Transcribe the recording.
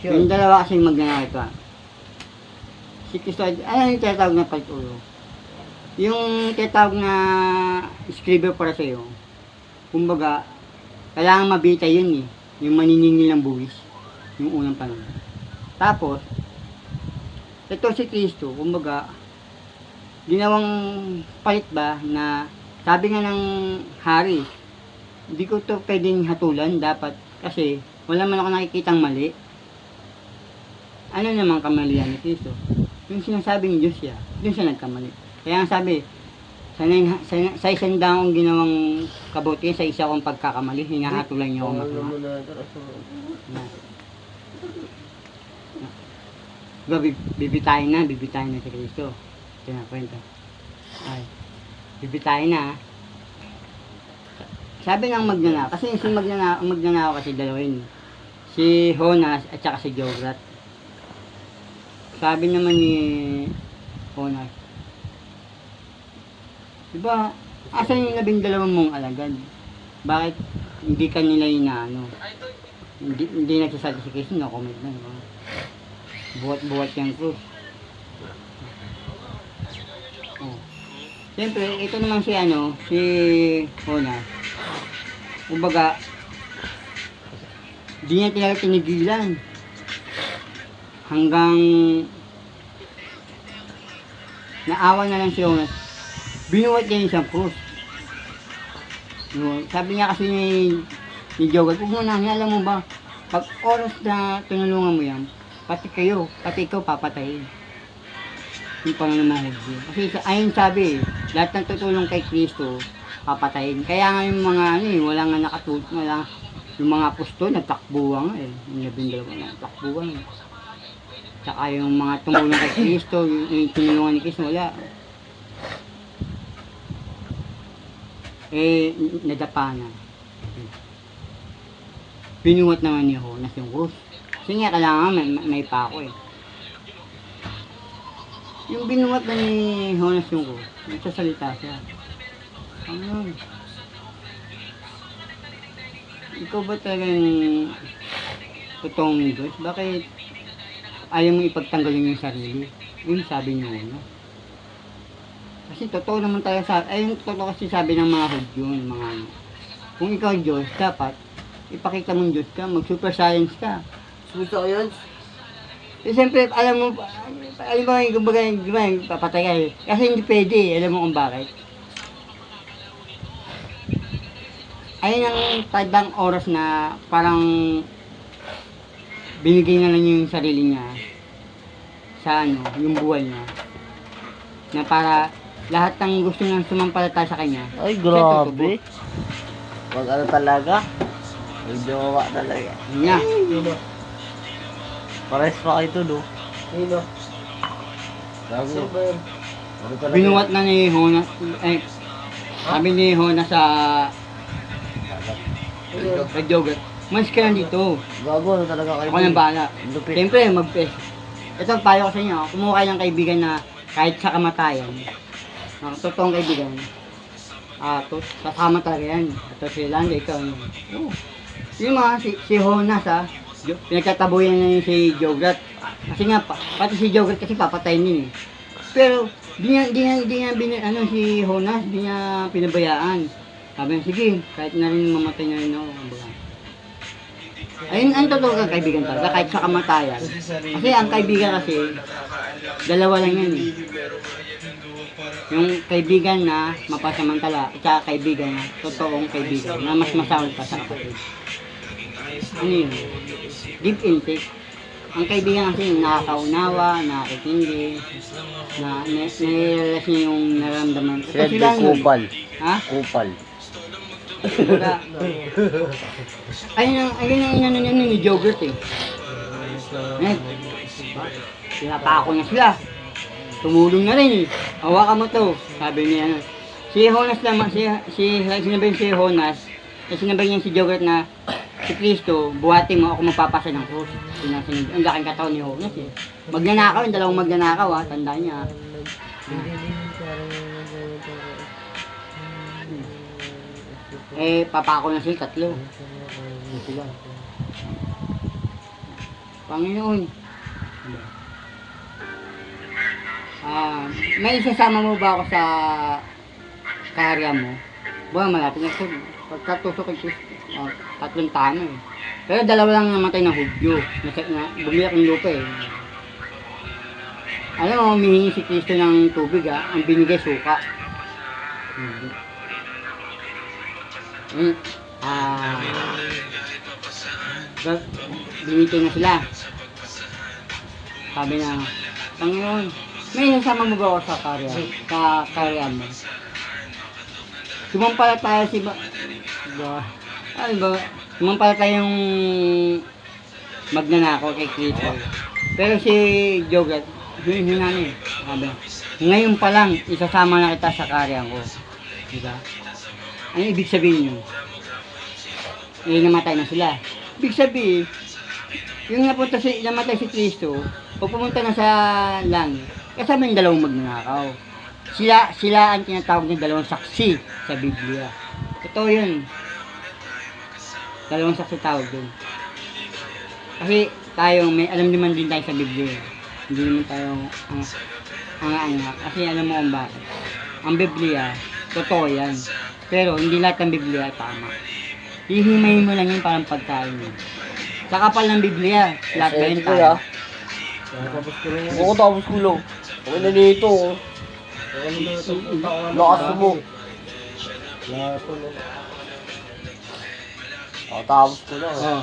Yung dalawa kasing magnanakaw ito. Si Cristo, ano yung tinatawag na palitulo? Yung tinatawag na scriber para sa'yo, kumbaga, kailangan mabita yun eh. Yung maniningil ng buwis. Yung unang panahon. Tapos, ito si Cristo, kumbaga, ginawang palit ba na sabi nga ng hari, hindi ko to pwedeng hatulan dapat kasi wala man ako nakikitang mali. Ano naman kamalian ni Cristo? Yung sinasabing Diyos siya, dun siya nagkamali. Kaya ang sabi, sa isang daong ginawang kabuti, sa isa kong pagkakamali, hinahatulan niyo akong masama. Diba, bibitayin na si Cristo. Pinakwento. Ay, bibitayin na. Sabi ng magnanakaw, kasi si magnanakaw kasi dalawin. Si Honas at saka si Jograt. Sabi naman ni Honas, diba, asan yung 12 mong alagad? Bakit hindi ka nila inaano? Hindi nagsasabi si Cristo, no comment na. Diba? Buhat yung krus. Oh. Siyempre, ito naman si si Honas. Kumbaga, di niya talaga tinigilan. Hanggang naawa na lang si Honas. Binuhat niya yung isang krus. Sabi niya kasi ni Jograt, huwag mo na, alam mo ba, pag oras na tinulungan mo yan, pati ikaw papatayin. Yung pananamahod yun. Kasi ayun sabi, lahat ng tutulong kay Kristo, papatayin. Kaya nga yung mga wala nga nakatulong, yung mga apostol, nagtakbuhan nga eh. Yung 12 na nagtakbuhan eh. Tsaka yung mga tumulong kay Kristo, yung tinulungan ni Kristo, wala. Nadapa na. Pinuhat naman ni Honas yung krus. Kasi nga kailangan may pako eh. Yung binuhat na ni Honas yung krus, nagsasalita siya. Ano yun? Ikaw ba talagang totoong Diyos? Bakit ayaw mo ipagtanggalin yung sarili? Yun sabi niyo, no? Kasi totoo naman talaga totoo kasi sabi ng mga Hudyo, mga kung ikaw Diyos, dapat ipakita mong Diyos ka, mag-super science ka. Super science? Siyempre, alam mo, kumbaga, papatay ka eh. Kasi hindi pwede, alam mo kung bakit. Ayun ang tadang oras na parang binigay na lang yung sarili niya sa yung buhay niya. Na para lahat ng gusto niyang sumampalataya sa kanya. Ay, grabe. Pag talaga, may jowa talaga. Niya. Pares pa kayo ito, no? Sino? Binuhat na ni Honas, sabi ni Honas sa Jograt, mas ka lang dito. Gago, talaga kayo. Ako nang bahala. Siyempre, ito payo ko sa inyo, kumuha kayo ng kaibigan na kahit sa kamatayan, totoong kaibigan, kasama talaga yan. Ito si Lando, ikaw. Yung mga si Honas pinagtatabuyan na si Jograt. Kasi nga, pati si Jograt kasi papatayin din eh. Pero, di niya si Honas, di niya pinabayaan. Sabi niya, sige, kahit na rin mamatay na rin ako. Ayun, ang totoo kang kaibigan talaga, kahit sa kamatayan. Kasi ang kaibigan kasi, dalawa lang yan eh. Yung kaibigan na mapasamantala, at saka kaibigan na totoong kaibigan, na mas masahol pa sa kapatid. Ano yun? Give and take. Ang kaibigan kasi nakakaunawa, nakakitindi, nairelas niya yung naramdaman. Sila kupal. Ha? Kupal. Ayun ang inano niya ni Jogurt eh. Pinapako na sila. Tumulong na rin eh. Hawakan mo to. Sabi niya si Honas naman, sinabi si Honas, sinabi niya si Jogurt na si Cristo, buhatin mo ako magpapasa ng krus. Ang laking katawan ni Honas eh. Magnanakaw, yung dalawang magnanakaw tandaan niya. Papako na sila, 3. Sila. Panginoon. May isasama mo ba ako sa karya mo? Buwan, malapit na ito. Pagkatusok kay Kristo, 3 tama eh. Pero 2 lang namatay ng hudyo. Bumiyak ng lupa eh. Alam mo, humihingi si Kristo ng tubig ang binigay suka. Binigay na sila. Sabi na, Panginoon, may nasama mo ba ako sa karya mo? Sumampalataya sumampalataya yung magnanakaw kay Kristo. Pero si Jogat, hindi na eh. Sabi, ngayon pa lang, isasama na kita sa karya ko. Diba? Ano ibig sabihin yun? Namatay na sila. Ibig sabihin, yung namatay si Kristo, pag pumunta na sa langit, kasama yung 2 magnanakaw. Sila ang tinatawag ng 2 saksi sa Biblia. Totoo yun. 2 saksi tawag dun. Kasi tayo, may alam naman din tayo sa Biblia. Hindi naman tayo kasi alam mo kung bakit. Ang Biblia, totoo yan. Pero hindi lahat ng Biblia tama. Hihimayin mo lang yun parang pagkain. Sa kapal ng Biblia, lahat ba yun tayo? Oo, tapos ko lang. Ako na dito. Lakas mo. Tapos ko lang.